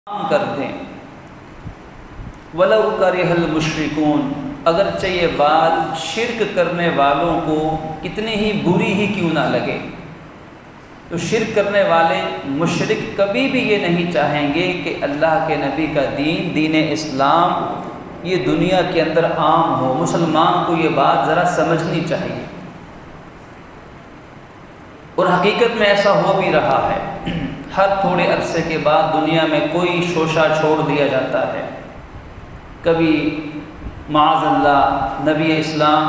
عام کر دیں۔ وَلَوْ كَرِهَ الْمُشْرِكُونَ، اگرچہ یہ بات شرک کرنے والوں کو کتنی ہی بری ہی کیوں نہ لگے، تو شرک کرنے والے مشرک کبھی بھی یہ نہیں چاہیں گے کہ اللہ کے نبی کا دین، دین اسلام یہ دنیا کے اندر عام ہو۔ مسلمان کو یہ بات ذرا سمجھنی چاہیے، اور حقیقت میں ایسا ہو بھی رہا ہے۔ ہر تھوڑے عرصے کے بعد دنیا میں کوئی شوشہ چھوڑ دیا جاتا ہے۔ کبھی معاذ اللہ نبی اسلام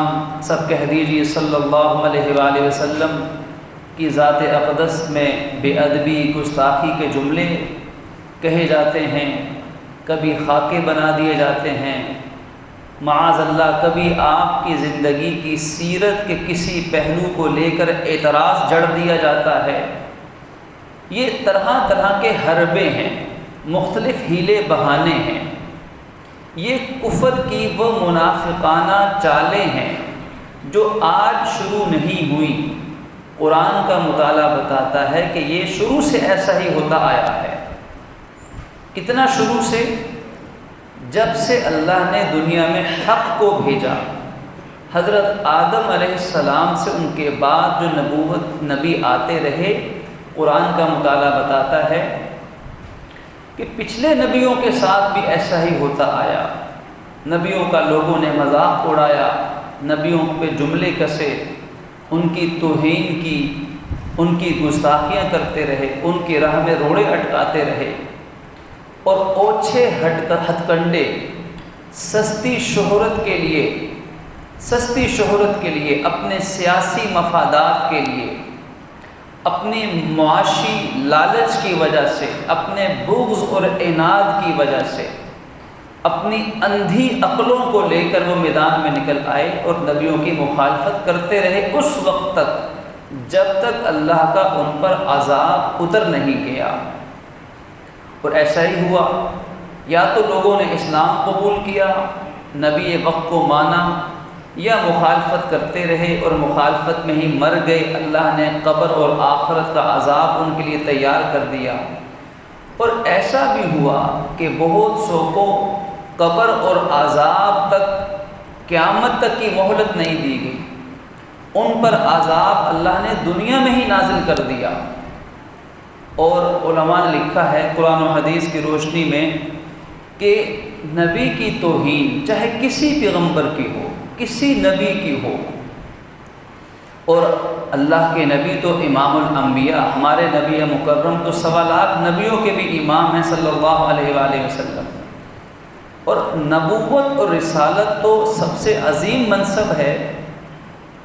سب کہہ دیجیے صلی اللہ علیہ وآلہ وسلم کی ذات اقدس میں بے ادبی گستاخی کے جملے کہے جاتے ہیں، کبھی خاکے بنا دیے جاتے ہیں۔ معاذ اللہ کبھی آپ کی زندگی کی سیرت کے کسی پہلو کو لے کر اعتراض جڑ دیا جاتا ہے۔ یہ طرح طرح کے حربے ہیں، مختلف ہیلے بہانے ہیں، یہ کفر کی وہ منافقانہ چالیں ہیں جو آج شروع نہیں ہوئی۔ قرآن کا مطالعہ بتاتا ہے کہ یہ شروع سے ایسا ہی ہوتا آیا ہے۔ کتنا شروع سے؟ جب سے اللہ نے دنیا میں حق کو بھیجا، حضرت آدم علیہ السلام سے ان کے بعد جو نبی آتے رہے، قرآن کا مطالعہ بتاتا ہے کہ پچھلے نبیوں کے ساتھ بھی ایسا ہی ہوتا آیا۔ نبیوں کا لوگوں نے مذاق اڑایا، نبیوں پہ جملے کسے، ان کی توہین کی، ان کی گستاخیاں کرتے رہے، ان کی راہ میں روڑے اٹکاتے رہے، اور اوچھے ہتھ کنڈے سستی شہرت کے لیے، اپنے سیاسی مفادات کے لیے، اپنی معاشی لالچ کی وجہ سے، اپنے بغض اور عناد کی وجہ سے، اپنی اندھی عقلوں کو لے کر وہ میدان میں نکل آئے اور نبیوں کی مخالفت کرتے رہے اس وقت تک جب تک اللہ کا ان پر عذاب اتر نہیں گیا۔ اور ایسا ہی ہوا، یا تو لوگوں نے اسلام قبول کیا، نبی وقت کو مانا، یا مخالفت کرتے رہے اور مخالفت میں ہی مر گئے۔ اللہ نے قبر اور آخرت کا عذاب ان کے لیے تیار کر دیا۔ اور ایسا بھی ہوا کہ بہت سو کو قبر اور عذاب تک، قیامت تک کی مہلت نہیں دی گئی، ان پر عذاب اللہ نے دنیا میں ہی نازل کر دیا۔ اور علماء نے لکھا ہے قرآن و حدیث کی روشنی میں کہ نبی کی توہین چاہے کسی پیغمبر کی ہو، کسی نبی کی ہو، اور اللہ کے نبی تو امام الانبیاء، ہمارے نبی مکرم تو 1.25 لاکھ نبیوں کے بھی امام ہیں صلی اللہ علیہ وآلہ وسلم، اور نبوت اور رسالت تو سب سے عظیم منصب ہے۔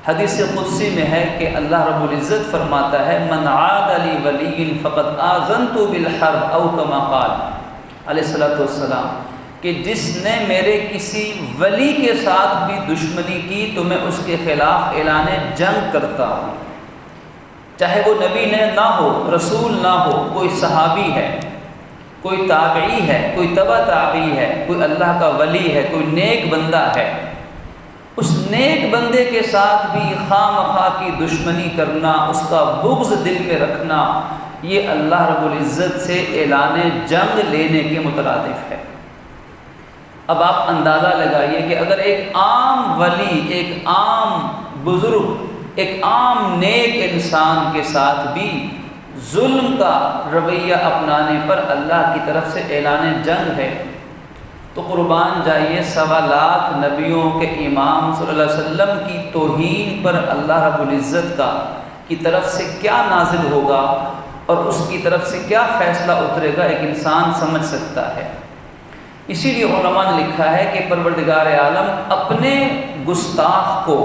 حدیث قدسی میں ہے کہ اللہ رب العزت فرماتا ہے من عاد لی ولی فقد آذنت بالحرب، او کما قال علیہ الصلوۃ والسلام، کہ جس نے میرے کسی ولی کے ساتھ بھی دشمنی کی تو میں اس کے خلاف اعلان جنگ کرتا ہوں، چاہے وہ نبی نہ ہو، رسول نہ ہو، کوئی صحابی ہے، کوئی تابعی ہے، کوئی تبع تابعی ہے، کوئی اللہ کا ولی ہے، کوئی نیک بندہ ہے، اس نیک بندے کے ساتھ بھی خواہ مخواہ کی دشمنی کرنا، اس کا بغض دل میں رکھنا، یہ اللہ رب العزت سے اعلان جنگ لینے کے مترادف ہے۔ اب آپ اندازہ لگائیے کہ اگر ایک عام ولی، ایک عام بزرگ، ایک عام نیک انسان کے ساتھ بھی ظلم کا رویہ اپنانے پر اللہ کی طرف سے اعلان جنگ ہے، تو قربان جائیے 1.25 لاکھ نبیوں کے امام صلی اللہ علیہ وسلم کی توہین پر اللہ رب العزت کی طرف سے کیا نازل ہوگا اور اس کی طرف سے کیا فیصلہ اترے گا، ایک انسان سمجھ سکتا ہے۔ اسی لیے علماء نے لکھا ہے کہ پروردگار عالم اپنے گستاخ کو،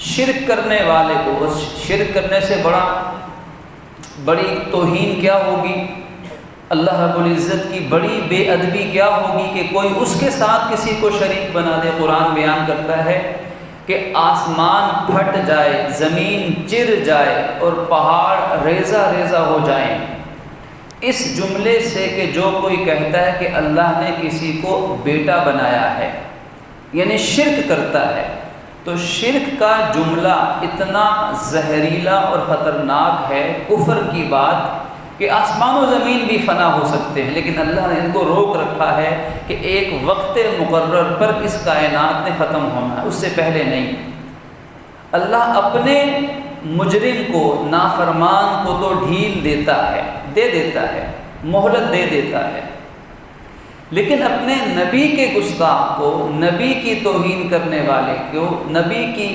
شرک کرنے والے کو، شرک کرنے سے بڑی توہین کیا ہوگی، اللہ رب العزت کی بڑی بے ادبی کیا ہوگی کہ کوئی اس کے ساتھ کسی کو شریک بنا دے۔ قرآن بیان کرتا ہے کہ آسمان پھٹ جائے، زمین چر جائے اور پہاڑ ریزہ ریزہ ہو جائیں، اس جملے سے کہ جو کوئی کہتا ہے کہ اللہ نے کسی کو بیٹا بنایا ہے، یعنی شرک کرتا ہے، تو شرک کا جملہ اتنا زہریلا اور خطرناک ہے، کفر کی بات، کہ آسمان و زمین بھی فنا ہو سکتے ہیں، لیکن اللہ نے ان کو روک رکھا ہے کہ ایک وقت مقرر پر اس کائنات نے ختم ہونا ہے، اس سے پہلے نہیں۔ اللہ اپنے مجرم کو، نافرمان کو تو ڈھیل دیتا ہے، دے دیتا ہے، مہلت دے دیتا ہے، لیکن اپنے نبی کے گستاخ کو، نبی کی توہین کرنے والے کو، نبی کی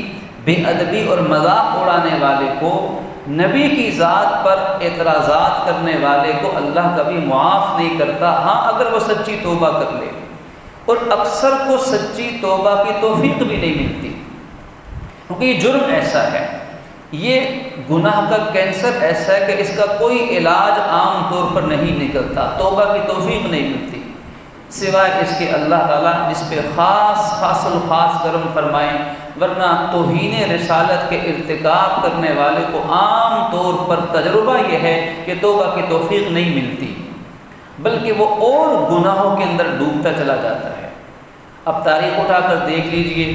بے ادبی اور مذاق اڑانے والے کو، نبی کی ذات پر اعتراضات کرنے والے کو اللہ کبھی معاف نہیں کرتا، ہاں اگر وہ سچی توبہ کر لے، اور اکثر کو سچی توبہ کی توفیق بھی نہیں ملتی، کیونکہ یہ جرم ایسا ہے، یہ گناہ کا کینسر ایسا ہے کہ اس کا کوئی علاج عام طور پر نہیں نکلتا، توبہ کی توفیق نہیں ملتی، سوائے اس کے اللہ تعالیٰ جس پہ خاص الخاص کرم فرمائیں، ورنہ توہین رسالت کے ارتکاب کرنے والے کو عام طور پر تجربہ یہ ہے کہ توبہ کی توفیق نہیں ملتی، بلکہ وہ اور گناہوں کے اندر ڈوبتا چلا جاتا ہے۔ اب تاریخ اٹھا کر دیکھ لیجئے،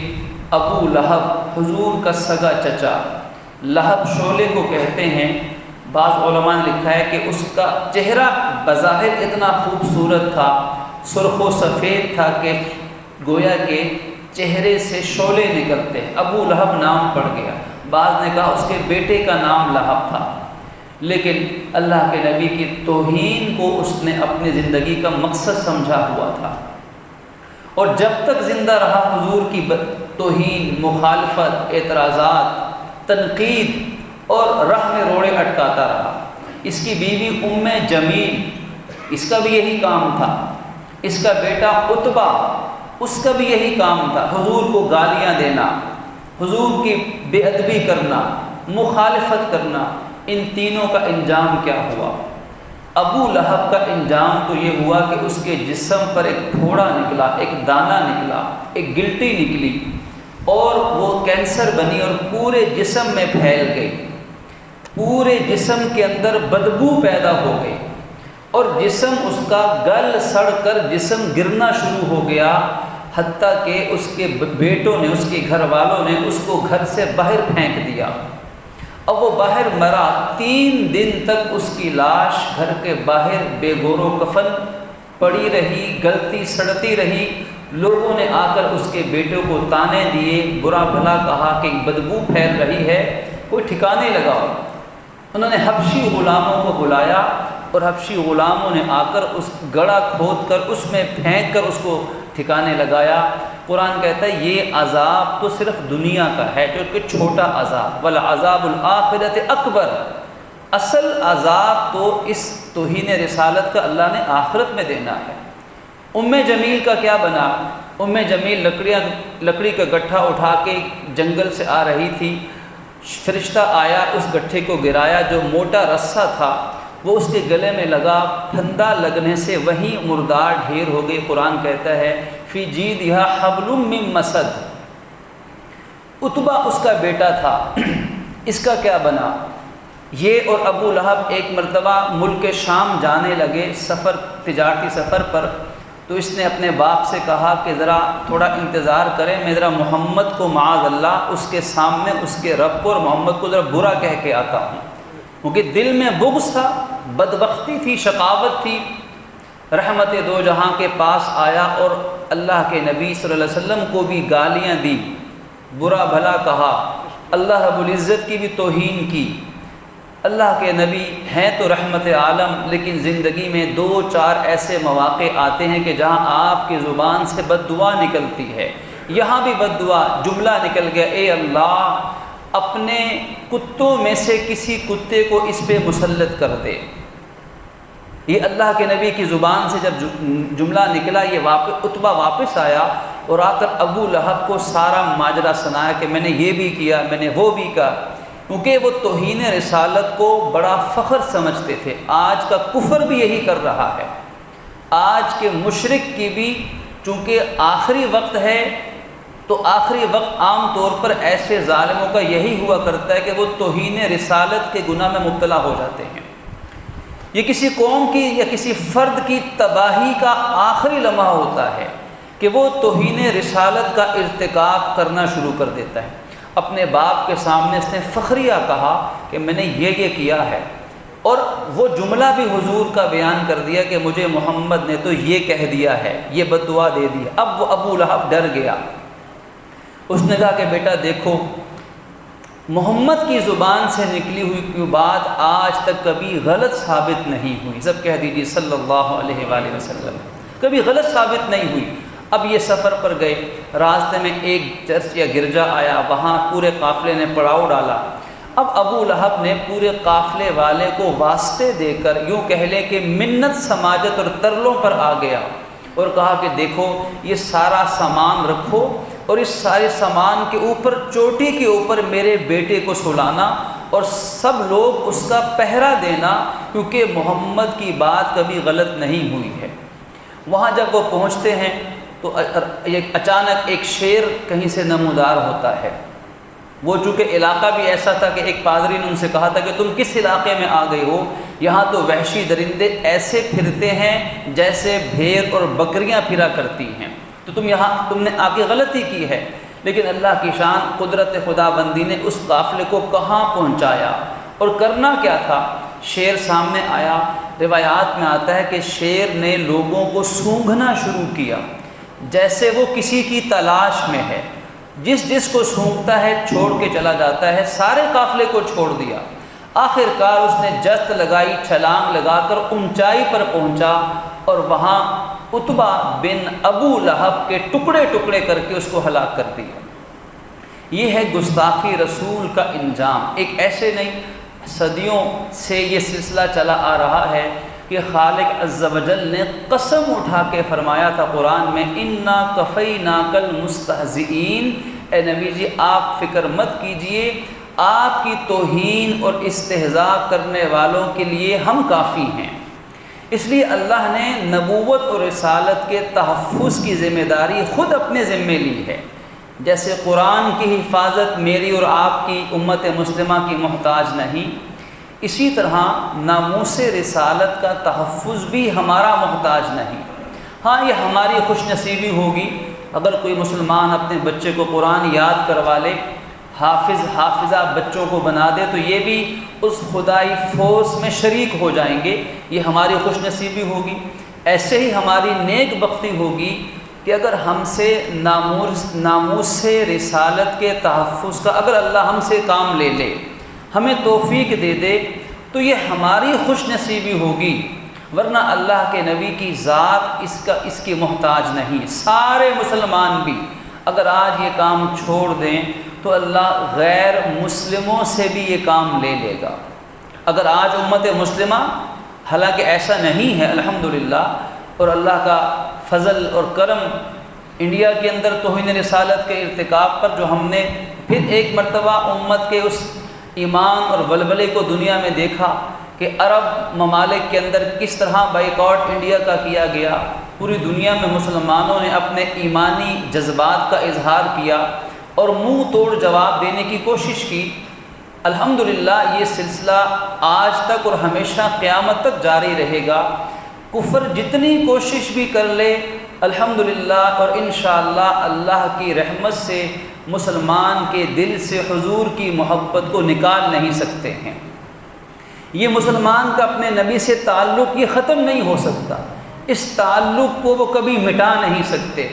ابو لہب حضور کا سگا چچا، لہب شعلے کو کہتے ہیں، بعض علماء نے لکھا ہے کہ اس کا چہرہ بظاہر اتنا خوبصورت تھا، سرخ و سفید تھا کہ گویا کہ چہرے سے شعلے نکلتے، ابو لہب نام پڑ گیا۔ بعض نے کہا اس کے بیٹے کا نام لہب تھا، لیکن اللہ کے نبی کی توہین کو اس نے اپنی زندگی کا مقصد سمجھا ہوا تھا، اور جب تک زندہ رہا حضور کی توہین، مخالفت، اعتراضات، تنقید اور راہ میں روڑے اٹکاتا رہا۔ اس کی بیوی ام جمیل، اس کا بھی یہی کام تھا، اس کا بیٹا عتبہ، اس کا بھی یہی کام تھا، حضور کو گالیاں دینا، حضور کی بے ادبی کرنا، مخالفت کرنا۔ ان تینوں کا انجام کیا ہوا؟ ابو لہب کا انجام تو یہ ہوا کہ اس کے جسم پر ایک پھوڑا نکلا، ایک دانہ نکلا، ایک گلٹی نکلی، اور وہ کینسر بنی اور پورے جسم میں پھیل گئی، پورے جسم کے اندر بدبو پیدا ہو گئی، اور جسم اس کا گل سڑ کر جسم گرنا شروع ہو گیا، حتیٰ کہ اس کے بیٹوں نے، اس کے گھر والوں نے اس کو گھر سے باہر پھینک دیا۔ اب وہ باہر مرا، 3 دن تک اس کی لاش گھر کے باہر بے گور و کفن پڑی رہی، گلتی سڑتی رہی۔ لوگوں نے آ کر اس کے بیٹوں کو تانے دیے، برا بھلا کہا کہ بدبو پھیل رہی ہے، کوئی ٹھکانے لگاؤ۔ انہوں نے حبشی غلاموں کو بلایا، اور حبشی غلاموں نے آ کر اس گڑھا کھود کر اس میں پھینک کر اس کو ٹھکانے لگایا۔ قرآن کہتا ہے یہ عذاب تو صرف دنیا کا ہے، جو کہ چھوٹا عذاب، وَلَعَذَابُ الْآخِرَةِ اکبر، اصل عذاب تو اس توہین رسالت کا اللہ نے آخرت میں دینا ہے۔ ام جمیل کا کیا بنا؟ ام جمیل لکڑی کا گٹھا اٹھا کے جنگل سے آ رہی تھی، فرشتہ آیا، اس گٹھے کو گرایا، جو موٹا رسہ تھا وہ اس کے گلے میں لگا، پھندا لگنے سے وہیں مردار ڈھیر ہو گئی۔ قرآن کہتا ہے فی جیدہا حبل من مسد۔ عتبہ اس کا بیٹا تھا، اس کا کیا بنا؟ یہ اور ابو لہب ایک مرتبہ ملک شام جانے لگے، تجارتی سفر پر، تو اس نے اپنے باپ سے کہا کہ ذرا تھوڑا انتظار کریں، میں ذرا محمد کو معاذ اللہ اس کے سامنے اس کے رب کو اور محمد کو ذرا برا کہہ کے آتا ہوں، کیونکہ دل میں بغض تھا، بدبختی تھی، شقاوت تھی۔ رحمت دو جہاں کے پاس آیا اور اللہ کے نبی صلی اللہ علیہ وسلم کو بھی گالیاں دی، برا بھلا کہا، اللہ رب العزت کی بھی توہین کی۔ اللہ کے نبی ہیں تو رحمت عالم، لیکن زندگی میں 2-4 ایسے مواقع آتے ہیں کہ جہاں آپ کی زبان سے بد دعا نکلتی ہے۔ یہاں بھی بد دعا، جملہ نکل گیا، اے اللہ اپنے کتوں میں سے کسی کتے کو اس پہ مسلط کر دے۔ یہ اللہ کے نبی کی زبان سے جب جملہ نکلا، یہ عتبہ واپس آیا اور آ کر ابو لہب کو سارا ماجرا سنایا کہ میں نے یہ بھی کیا، میں نے وہ بھی کیا، کیونکہ وہ توہین رسالت کو بڑا فخر سمجھتے تھے۔ آج کا کفر بھی یہی کر رہا ہے، آج کے مشرک کی بھی، چونکہ آخری وقت ہے تو آخری وقت عام طور پر ایسے ظالموں کا یہی ہوا کرتا ہے کہ وہ توہین رسالت کے گناہ میں مبتلا ہو جاتے ہیں۔ یہ کسی قوم کی یا کسی فرد کی تباہی کا آخری لمحہ ہوتا ہے کہ وہ توہین رسالت کا ارتکاب کرنا شروع کر دیتا ہے۔ اپنے باپ کے سامنے اس نے فخریہ کہا کہ میں نے یہ کیا ہے، اور وہ جملہ بھی حضور کا بیان کر دیا کہ مجھے محمد نے تو یہ کہہ دیا ہے، یہ بد دعا دے دی۔ اب وہ ابو لہب ڈر گیا، اس نے کہا کہ بیٹا دیکھو، محمد کی زبان سے نکلی ہوئی کوئی بات آج تک کبھی غلط ثابت نہیں ہوئی، سب کہہ دیجیے صلی اللہ علیہ وآلہ وسلم، کبھی غلط ثابت نہیں ہوئی۔ اب یہ سفر پر گئے، راستے میں ایک چرچ یا گرجا آیا، وہاں پورے قافلے نے پڑاؤ ڈالا۔ اب ابو لہب نے پورے قافلے والے کو واسطے دے کر، یوں کہہ لیں کہ منت سماجت اور ترلوں پر آ گیا اور کہا کہ دیکھو یہ سارا سامان رکھو اور اس سارے سامان کے اوپر، چوٹی کے اوپر میرے بیٹے کو سلانا اور سب لوگ اس کا پہرا دینا، کیونکہ محمد کی بات کبھی غلط نہیں ہوئی ہے۔ وہاں جب وہ پہنچتے ہیں تو اچانک ایک شیر کہیں سے نمودار ہوتا ہے۔ وہ چونکہ علاقہ بھی ایسا تھا کہ ایک پادری نے ان سے کہا تھا کہ تم کس علاقے میں آ گئے ہو، یہاں تو وحشی درندے ایسے پھرتے ہیں جیسے بھیڑ اور بکریاں پھرا کرتی ہیں، تو تم نے آ کے غلطی کی ہے۔ لیکن اللہ کی شان، قدرت خدا بندی نے اس قافلے کو کہاں پہنچایا اور کرنا کیا تھا۔ شیر سامنے آیا، روایات میں آتا ہے کہ شیر نے لوگوں کو سونگھنا شروع کیا جیسے وہ کسی کی تلاش میں ہے، جس کو سونگھتا ہے چھوڑ کے چلا جاتا ہے، سارے قافلے کو چھوڑ دیا۔ آخر کار اس نے جست لگائی، چھلانگ لگا کر اونچائی پر پہنچا اور وہاں عتبہ بن ابو لہب کے ٹکڑے ٹکڑے کر کے اس کو ہلاک کر دیا۔ یہ ہے گستاخی رسول کا انجام۔ ایک ایسے نہیں، صدیوں سے یہ سلسلہ چلا آ رہا ہے کہ خالق عز و جل نے قسم اٹھا کے فرمایا تھا قرآن میں، اِنَّا كَفَيْنَاكَ الْمُسْتَهْزِئِينَ، اے نبی جی آپ فکر مت کیجئے، آپ کی توہین اور استہزاء کرنے والوں کے لیے ہم کافی ہیں۔ اس لیے اللہ نے نبوت اور رسالت کے تحفظ کی ذمہ داری خود اپنے ذمے لی ہے۔ جیسے قرآن کی حفاظت میری اور آپ کی امت مسلمہ کی محتاج نہیں، اسی طرح ناموس رسالت کا تحفظ بھی ہمارا محتاج نہیں۔ ہاں یہ ہماری خوش نصیبی ہوگی اگر کوئی مسلمان اپنے بچے کو قرآن یاد کروا لے، حافظہ بچوں کو بنا دے، تو یہ بھی اس خدائی فورس میں شریک ہو جائیں گے، یہ ہماری خوش نصیبی ہوگی۔ ایسے ہی ہماری نیک بختی ہوگی کہ اگر ہم سے ناموس رسالت کے تحفظ کا اگر اللہ ہم سے کام لے لے، ہمیں توفیق دے دے، تو یہ ہماری خوش نصیبی ہوگی، ورنہ اللہ کے نبی کی ذات اس کی محتاج نہیں۔ سارے مسلمان بھی اگر آج یہ کام چھوڑ دیں تو اللہ غیر مسلموں سے بھی یہ کام لے لے گا۔ اگر آج امت مسلمہ، حالانکہ ایسا نہیں ہے الحمدللہ، اور اللہ کا فضل اور کرم، انڈیا کے اندر توہین رسالت کے ارتکاب پر جو ہم نے پھر ایک مرتبہ امت کے اس ایمان اور ولولے کو دنیا میں دیکھا کہ عرب ممالک کے اندر کس طرح بائیکاٹ انڈیا کا کیا گیا، پوری دنیا میں مسلمانوں نے اپنے ایمانی جذبات کا اظہار کیا اور منہ توڑ جواب دینے کی کوشش کی۔ الحمدللہ یہ سلسلہ آج تک اور ہمیشہ قیامت تک جاری رہے گا۔ کفر جتنی کوشش بھی کر لے، الحمدللہ اور انشاءاللہ اللہ کی رحمت سے مسلمان کے دل سے حضور کی محبت کو نکال نہیں سکتے ہیں۔ یہ مسلمان کا اپنے نبی سے تعلق یہ ختم نہیں ہو سکتا، اس تعلق کو وہ کبھی مٹا نہیں سکتے،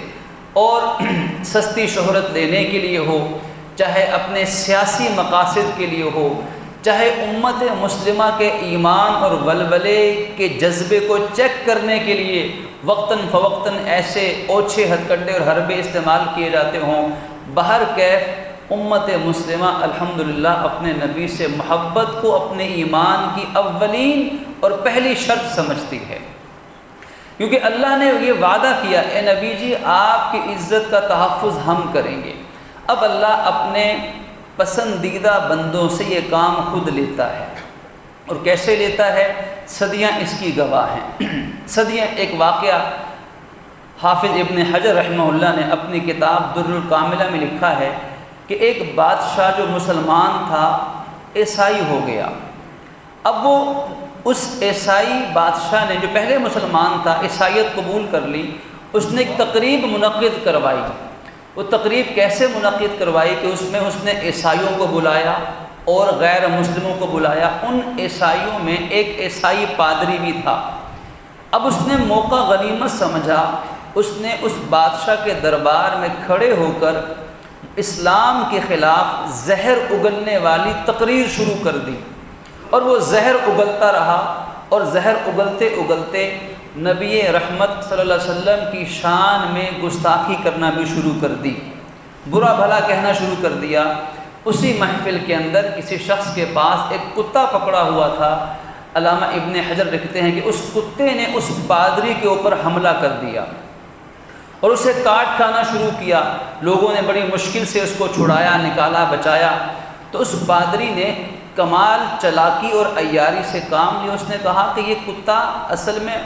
اور سستی شہرت لینے کے لیے ہو، چاہے اپنے سیاسی مقاصد کے لیے ہو، چاہے امت مسلمہ کے ایمان اور ولولے کے جذبے کو چیک کرنے کے لیے وقتاً فوقتاً ایسے اوچھے ہتھ کنڈے اور حربے استعمال کیے جاتے ہوں، بہرکیف امت مسلمہ الحمدللہ اپنے نبی سے محبت کو اپنے ایمان کی اولین اور پہلی شرط سمجھتی ہے، کیونکہ اللہ نے یہ وعدہ کیا، اے نبی جی آپ کی عزت کا تحفظ ہم کریں گے۔ اب اللہ اپنے پسندیدہ بندوں سے یہ کام خود لیتا ہے، اور کیسے لیتا ہے؟ صدیاں اس کی گواہ ہیں۔ صدیاں ایک واقعہ حافظ ابن حجر رحمہ اللہ نے اپنی کتاب در الکاملہ میں لکھا ہے کہ ایک بادشاہ جو مسلمان تھا عیسائی ہو گیا۔ اب وہ اس عیسائی بادشاہ نے جو پہلے مسلمان تھا، عیسائیت قبول کر لی، اس نے ایک تقریب منعقد کروائی۔ وہ تقریب کیسے منعقد کروائی کہ اس میں اس نے عیسائیوں کو بلایا، اور غیر مسلموں کو بلایا۔ ان عیسائیوں میں ایک عیسائی پادری بھی تھا۔ اب اس نے موقع غنیمت سمجھا، اس نے اس بادشاہ کے دربار میں کھڑے ہو کر اسلام کے خلاف زہر اگلنے والی تقریر شروع کر دی، اور وہ زہر اگلتا رہا، اور زہر اگلتے اگلتے نبی رحمت صلی اللہ علیہ وسلم کی شان میں گستاخی کرنا بھی شروع کر دی، برا بھلا کہنا شروع کر دیا۔ اسی محفل کے اندر کسی شخص کے پاس ایک کتا پکڑا ہوا تھا۔ علامہ ابن حجر لکھتے ہیں کہ اس کتے نے اس پادری کے اوپر حملہ کر دیا اور اسے کاٹ کھانا شروع کیا۔ لوگوں نے بڑی مشکل سے اس کو چھڑایا، نکالا، بچایا۔ تو اس پادری نے کمال چلاکی اور عیاری سے کام لیا۔ اس نے کہا کہ یہ کتا اصل میں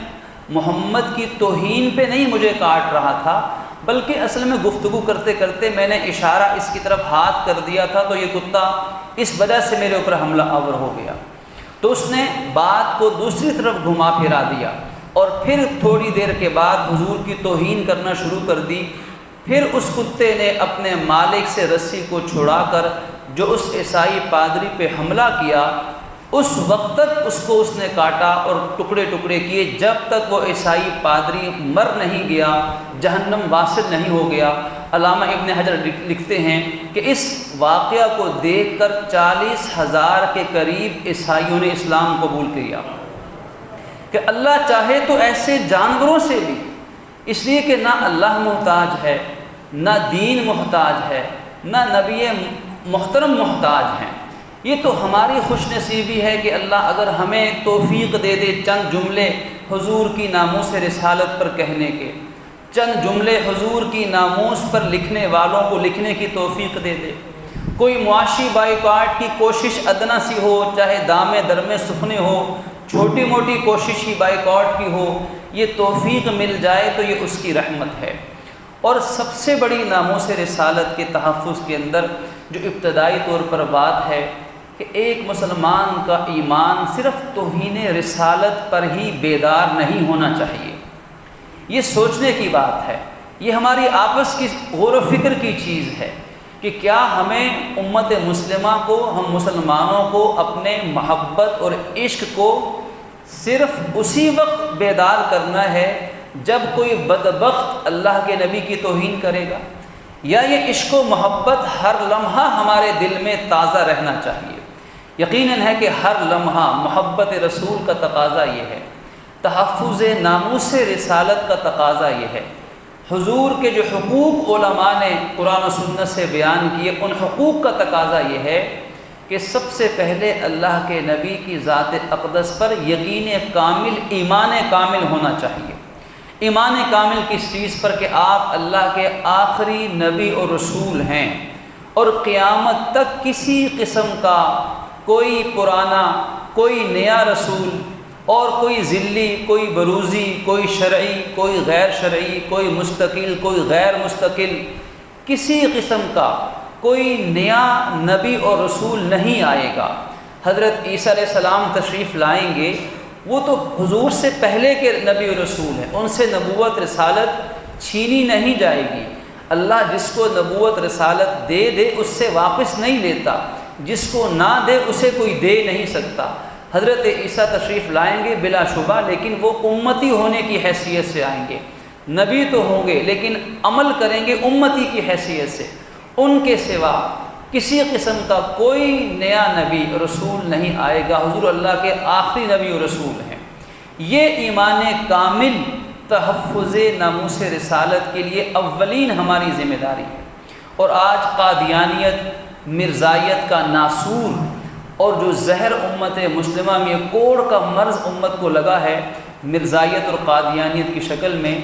محمد کی توہین پہ نہیں مجھے کاٹ رہا تھا، بلکہ اصل میں گفتگو کرتے کرتے میں نے اشارہ اس کی طرف ہاتھ کر دیا تھا، تو یہ کتا اس وجہ سے میرے اوپر حملہ آور ہو گیا۔ تو اس نے بات کو دوسری طرف گھما پھرا دیا، اور پھر تھوڑی دیر کے بعد حضور کی توہین کرنا شروع کر دی۔ پھر اس کتے نے اپنے مالک سے رسی کو چھڑا کر جو اس عیسائی پادری پہ حملہ کیا، اس وقت تک اس نے کاٹا اور ٹکڑے ٹکڑے کیے، جب تک وہ عیسائی پادری مر نہیں گیا، جہنم واصل نہیں ہو گیا۔ علامہ ابن حجر لکھتے ہیں کہ اس واقعہ کو دیکھ کر 40,000 کے قریب عیسائیوں نے اسلام قبول کیا۔ کہ اللہ چاہے تو ایسے جانوروں سے بھی، اس لیے کہ نہ اللہ محتاج ہے، نہ دین محتاج ہے، نہ نبی محترم محتاج ہیں۔ یہ تو ہماری خوش نصیبی ہے کہ اللہ اگر ہمیں توفیق دے دے چند جملے حضور کی ناموس رسالت پر کہنے کے، چند جملے حضور کی ناموس پر لکھنے والوں کو لکھنے کی توفیق دے دے۔ کوئی معاشی بائیکاٹ کی کوشش ادنا سی ہو، چاہے دامے درمے سکھنے ہو، چھوٹی موٹی کوشش ہی بائیکاٹ کی ہو، یہ توفیق مل جائے تو یہ اس کی رحمت ہے۔ اور سب سے بڑی ناموس رسالت کے تحفظ کے اندر جو ابتدائی طور پر بات ہے کہ ایک مسلمان کا ایمان صرف توہین رسالت پر ہی بیدار نہیں ہونا چاہیے۔ یہ سوچنے کی بات ہے، یہ ہماری آپس کی غور و فکر کی چیز ہے کہ کیا ہمیں امت مسلمہ کو، ہم مسلمانوں کو اپنے محبت اور عشق کو صرف اسی وقت بیدار کرنا ہے جب کوئی بدبخت اللہ کے نبی کی توہین کرے گا، یا یہ عشق و محبت ہر لمحہ ہمارے دل میں تازہ رہنا چاہیے؟ یقیناً ہے کہ ہر لمحہ محبت رسول کا تقاضا یہ ہے، تحفظ ناموس رسالت کا تقاضا یہ ہے۔ حضور کے جو حقوق علماء نے قرآن و سنت سے بیان کیے، ان حقوق کا تقاضا یہ ہے کہ سب سے پہلے اللہ کے نبی کی ذات اقدس پر یقین کامل، ایمان کامل ہونا چاہیے۔ ایمان کامل کس چیز پر؟ کہ آپ اللہ کے آخری نبی اور رسول ہیں، اور قیامت تک کسی قسم کا کوئی پرانا، کوئی نیا رسول، اور کوئی ذلی، کوئی بروزی، کوئی شرعی، کوئی غیر شرعی، کوئی مستقل، کوئی غیر مستقل، کسی قسم کا کوئی نیا نبی اور رسول نہیں آئے گا۔ حضرت عیسیٰ علیہ السلام تشریف لائیں گے، وہ تو حضور سے پہلے کے نبی و رسول ہیں، ان سے نبوت رسالت چھینی نہیں جائے گی۔ اللہ جس کو نبوت رسالت دے دے اس سے واپس نہیں لیتا، جس کو نہ دے اسے کوئی دے نہیں سکتا۔ حضرت عیسیٰ تشریف لائیں گے بلا شبہ، لیکن وہ امتی ہونے کی حیثیت سے آئیں گے۔ نبی تو ہوں گے لیکن عمل کریں گے امتی کی حیثیت سے۔ ان کے سوا کسی قسم کا کوئی نیا نبی رسول نہیں آئے گا، حضور اللہ کے آخری نبی و رسول ہیں۔ یہ ایمان کامل تحفظ ناموس رسالت کے لیے اولین ہماری ذمہ داری ہے۔ اور آج قادیانیت، مرزائیت کا ناسور اور جو زہر امت مسلمہ میں کوڑ کا مرض امت کو لگا ہے مرزائیت اور قادیانیت کی شکل میں،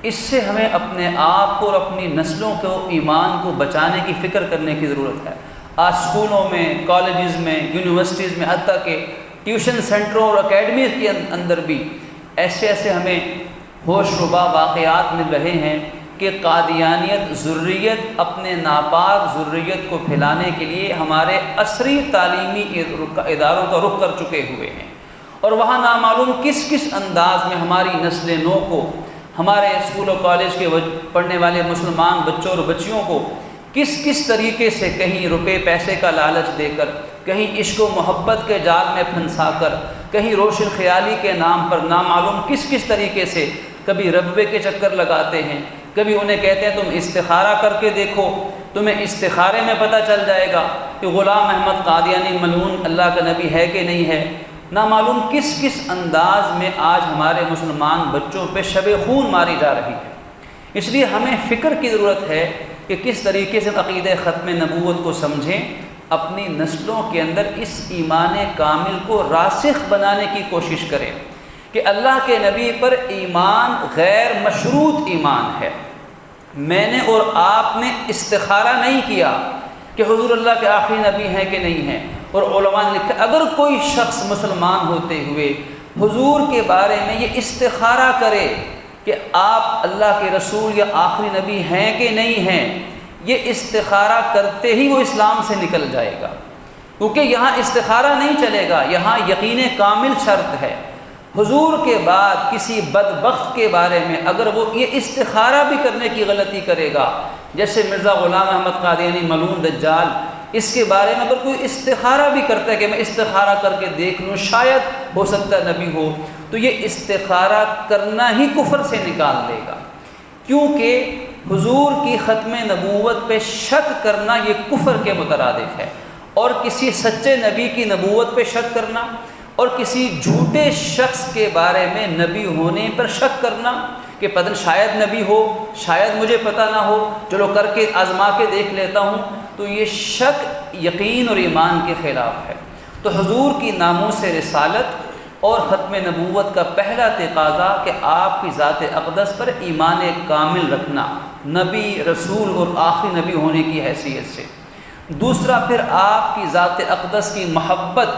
اس سے ہمیں اپنے آپ کو اور اپنی نسلوں کو، ایمان کو بچانے کی فکر کرنے کی ضرورت ہے۔ آج اسکولوں میں، کالجز میں، یونیورسٹیز میں، حتیٰ کہ ٹیوشن سینٹروں اور اکیڈمیز کے اندر بھی ایسے ہمیں ہوش ربا واقعات مل رہے ہیں کہ قادیانیت ذریت اپنے ناپاک ذریت کو پھیلانے کے لیے ہمارے عصری تعلیمی اداروں کا رخ کر چکے ہوئے ہیں، اور وہاں نامعلوم کس انداز میں ہماری نسل نو کو، ہمارے اسکول و کالج کے پڑھنے والے مسلمان بچوں اور بچیوں کو کس طریقے سے کہیں روپے پیسے کا لالچ دے کر، کہیں عشق و محبت کے جال میں پھنسا کر، کہیں روشن خیالی کے نام پر نامعلوم کس طریقے سے کبھی ربوے کے چکر لگاتے ہیں، کبھی انہیں کہتے ہیں تم استخارہ کر کے دیکھو، تمہیں استخارے میں پتہ چل جائے گا کہ غلام احمد قادیانی ملعون اللہ کا نبی ہے کہ نہیں ہے۔ نامعلوم کس انداز میں آج ہمارے مسلمان بچوں پہ شب خون ماری جا رہی ہے۔ اس لیے ہمیں فکر کی ضرورت ہے کہ کس طریقے سے عقیدہ ختم نبوت کو سمجھیں، اپنی نسلوں کے اندر اس ایمان کامل کو راسخ بنانے کی کوشش کریں کہ اللہ کے نبی پر ایمان غیر مشروط ایمان ہے۔ میں نے اور آپ نے استخارہ نہیں کیا کہ حضور اللہ کے آخری نبی ہیں کہ نہیں ہیں، اور علماء نے لکھا اگر کوئی شخص مسلمان ہوتے ہوئے حضور کے بارے میں یہ استخارہ کرے کہ آپ اللہ کے رسول یا آخری نبی ہیں کہ نہیں ہیں، یہ استخارہ کرتے ہی وہ اسلام سے نکل جائے گا، کیونکہ یہاں استخارہ نہیں چلے گا، یہاں یقین کامل شرط ہے۔ حضور کے بعد کسی بدبخت کے بارے میں اگر وہ یہ استخارہ بھی کرنے کی غلطی کرے گا، جیسے مرزا غلام احمد قادیانی ملعون دجال، اس کے بارے میں اگر کوئی استخارہ بھی کرتا ہے کہ میں استخارہ کر کے دیکھ لوں شاید ہو سکتا ہے نبی ہو، تو یہ استخارہ کرنا ہی کفر سے نکال دے گا، کیونکہ حضور کی ختم نبوت پہ شک کرنا یہ کفر کے مترادف ہے، اور کسی سچے نبی کی نبوت پہ شک کرنا اور کسی جھوٹے شخص کے بارے میں نبی ہونے پر شک کرنا کہ پتہ شاید نبی ہو، شاید مجھے پتہ نہ ہو، چلو کر کے آزما کے دیکھ لیتا ہوں، تو یہ شک یقین اور ایمان کے خلاف ہے۔ تو حضور کی ناموس رسالت اور ختم نبوت کا پہلا تقاضا کہ آپ کی ذات اقدس پر ایمان کامل رکھنا، نبی رسول اور آخری نبی ہونے کی حیثیت سے۔ دوسرا پھر آپ کی ذات اقدس کی محبت،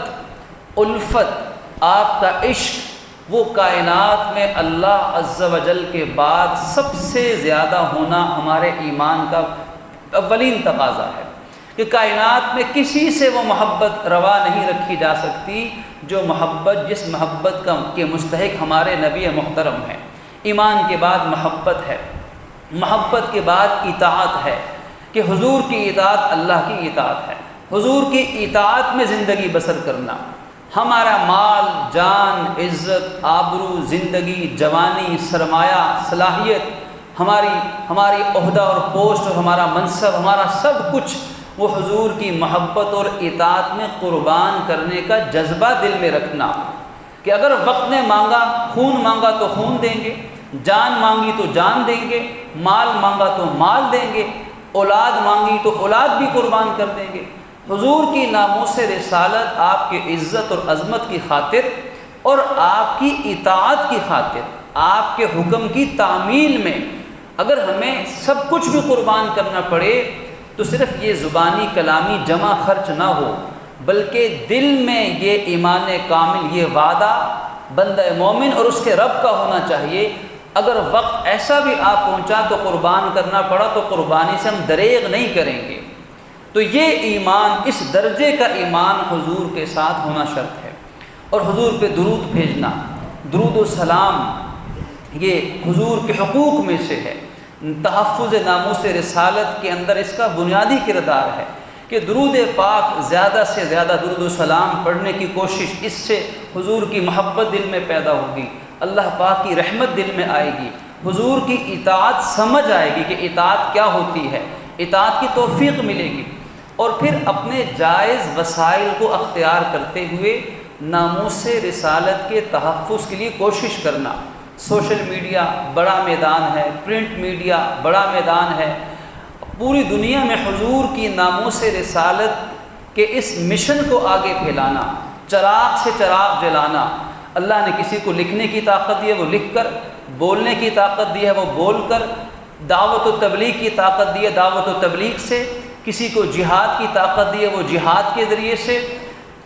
الفت، آپ کا عشق، وہ کائنات میں اللہ عز و جل کے بعد سب سے زیادہ ہونا ہمارے ایمان کا اولین تقاضا ہے کہ کائنات میں کسی سے وہ محبت روا نہیں رکھی جا سکتی جو محبت جس محبت کے مستحق ہمارے نبی محترم ہیں۔ ایمان کے بعد محبت ہے، محبت کے بعد اطاعت ہے کہ حضور کی اطاعت اللہ کی اطاعت ہے، حضور کی اطاعت میں زندگی بسر کرنا، ہمارا مال، جان، عزت، آبرو، زندگی، جوانی، سرمایہ، صلاحیت، ہماری عہدہ اور پوسٹ اور ہمارا منصب، ہمارا سب کچھ وہ حضور کی محبت اور اطاعت میں قربان کرنے کا جذبہ دل میں رکھنا کہ اگر وقت نے مانگا، خون مانگا تو خون دیں گے، جان مانگی تو جان دیں گے، مال مانگا تو مال دیں گے، اولاد مانگی تو اولاد بھی قربان کر دیں گے۔ حضور کی ناموس رسالت آپ کی عزت اور عظمت کی خاطر اور آپ کی اطاعت کی خاطر، آپ کے حکم کی تعمیل میں اگر ہمیں سب کچھ بھی قربان کرنا پڑے تو صرف یہ زبانی کلامی جمع خرچ نہ ہو، بلکہ دل میں یہ ایمان کامل، یہ وعدہ بندہ مومن اور اس کے رب کا ہونا چاہیے۔ اگر وقت ایسا بھی آپ پہنچا تو قربان کرنا پڑا تو قربانی سے ہم دریغ نہیں کریں گے۔ تو یہ ایمان، اس درجے کا ایمان حضور کے ساتھ ہونا شرط ہے۔ اور حضور پہ درود بھیجنا، درود و سلام، یہ حضور کے حقوق میں سے ہے۔ تحفظ ناموس رسالت کے اندر اس کا بنیادی کردار ہے کہ درود پاک، زیادہ سے زیادہ درود و سلام پڑھنے کی کوشش، اس سے حضور کی محبت دل میں پیدا ہوگی، اللہ پاک کی رحمت دل میں آئے گی، حضور کی اطاعت سمجھ آئے گی کہ اطاعت کیا ہوتی ہے، اطاعت کی توفیق ملے گی۔ اور پھر اپنے جائز وسائل کو اختیار کرتے ہوئے ناموس رسالت کے تحفظ کے لیے کوشش کرنا۔ سوشل میڈیا بڑا میدان ہے، پرنٹ میڈیا بڑا میدان ہے، پوری دنیا میں حضور کی ناموس رسالت کے اس مشن کو آگے پھیلانا، چراغ سے چراغ جلانا۔ اللہ نے کسی کو لکھنے کی طاقت دی ہے وہ لکھ کر، بولنے کی طاقت دی ہے وہ بول کر، دعوت و تبلیغ کی طاقت دی ہے دعوت و تبلیغ سے، کسی کو جہاد کی طاقت دی ہے وہ جہاد کے ذریعے سے،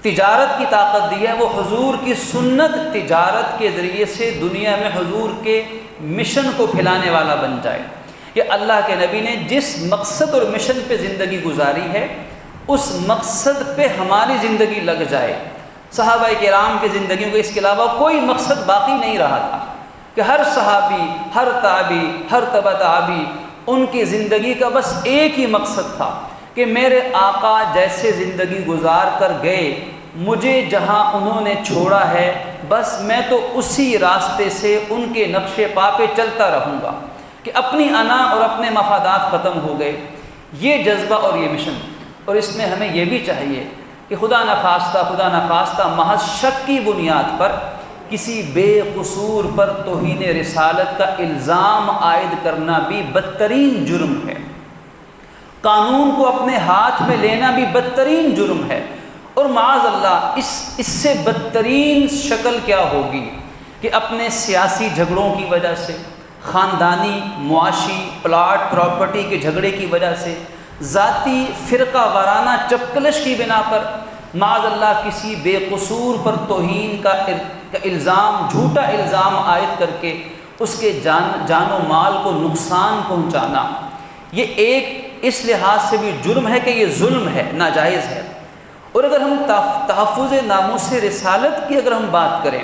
تجارت کی طاقت دی ہے وہ حضور کی سنت تجارت کے ذریعے سے دنیا میں حضور کے مشن کو پھیلانے والا بن جائے۔ کہ اللہ کے نبی نے جس مقصد اور مشن پہ زندگی گزاری ہے اس مقصد پہ ہماری زندگی لگ جائے۔ صحابہ کرام کی زندگیوں کے اس کے علاوہ کوئی مقصد باقی نہیں رہا تھا کہ ہر صحابی، ہر تابعی، ہر تبع تابعی ان کی زندگی کا بس ایک ہی مقصد تھا کہ میرے آقا جیسے زندگی گزار کر گئے، مجھے جہاں انہوں نے چھوڑا ہے بس میں تو اسی راستے سے ان کے نقش پا پہ چلتا رہوں گا، کہ اپنی انا اور اپنے مفادات ختم ہو گئے۔ یہ جذبہ اور یہ مشن، اور اس میں ہمیں یہ بھی چاہیے کہ خدا نخواستہ محض شک کی بنیاد پر کسی بے قصور پر توہین رسالت کا الزام عائد کرنا بھی بدترین جرم ہے۔ قانون کو اپنے ہاتھ میں لینا بھی بدترین جرم ہے، اور معاذ اللہ اس سے بدترین شکل کیا ہوگی کہ اپنے سیاسی جھگڑوں کی وجہ سے، خاندانی معاشی پلاٹ پراپرٹی کے جھگڑے کی وجہ سے، ذاتی فرقہ وارانہ چپکلش کی بنا پر معاذ اللہ کسی بے قصور پر توہین کا الزام، جھوٹا الزام عائد کر کے اس کے جان و مال کو نقصان پہنچانا، یہ ایک اس لحاظ سے بھی جرم ہے کہ یہ ظلم ہے، ناجائز ہے۔ اور اگر ہم تحفظ ناموس رسالت کی اگر ہم بات کریں،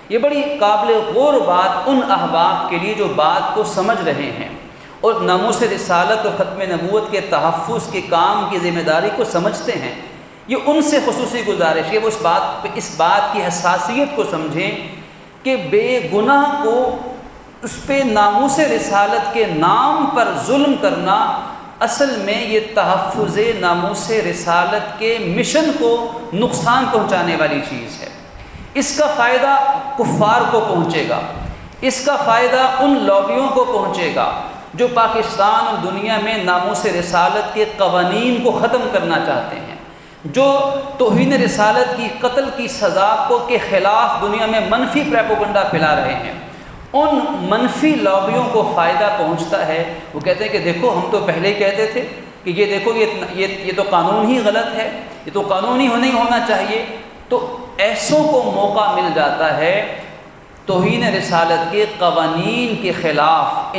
یہ بڑی قابل غور بات ان احباب کے لیے جو بات کو سمجھ رہے ہیں اور ناموس رسالت اور ختم نبوت کے تحفظ کے کام کی ذمہ داری کو سمجھتے ہیں، یہ ان سے خصوصی گزارش ہے وہ اس بات کی حساسیت کو سمجھیں کہ بے گناہ کو اس پہ ناموس رسالت کے نام پر ظلم کرنا اصل میں یہ تحفظ ناموس رسالت کے مشن کو نقصان پہنچانے والی چیز ہے۔ اس کا فائدہ کفار کو پہنچے گا، اس کا فائدہ ان لوبیوں کو پہنچے گا جو پاکستان اور دنیا میں ناموس رسالت کے قوانین کو ختم کرنا چاہتے ہیں، جو توہین رسالت کی قتل کی سزا کو کے خلاف دنیا میں منفی پروپیگنڈا پھیلا رہے ہیں۔ ان منفی لابیوں کو فائدہ پہنچتا ہے، وہ کہتے ہیں کہ دیکھو ہم تو پہلے ہی کہتے تھے کہ یہ دیکھو یہ تو قانون ہی غلط ہے، یہ تو قانون ہی نہیں ہونا چاہیے، تو ایسوں کو موقع مل جاتا ہے توہین رسالت کے قوانین کے خلاف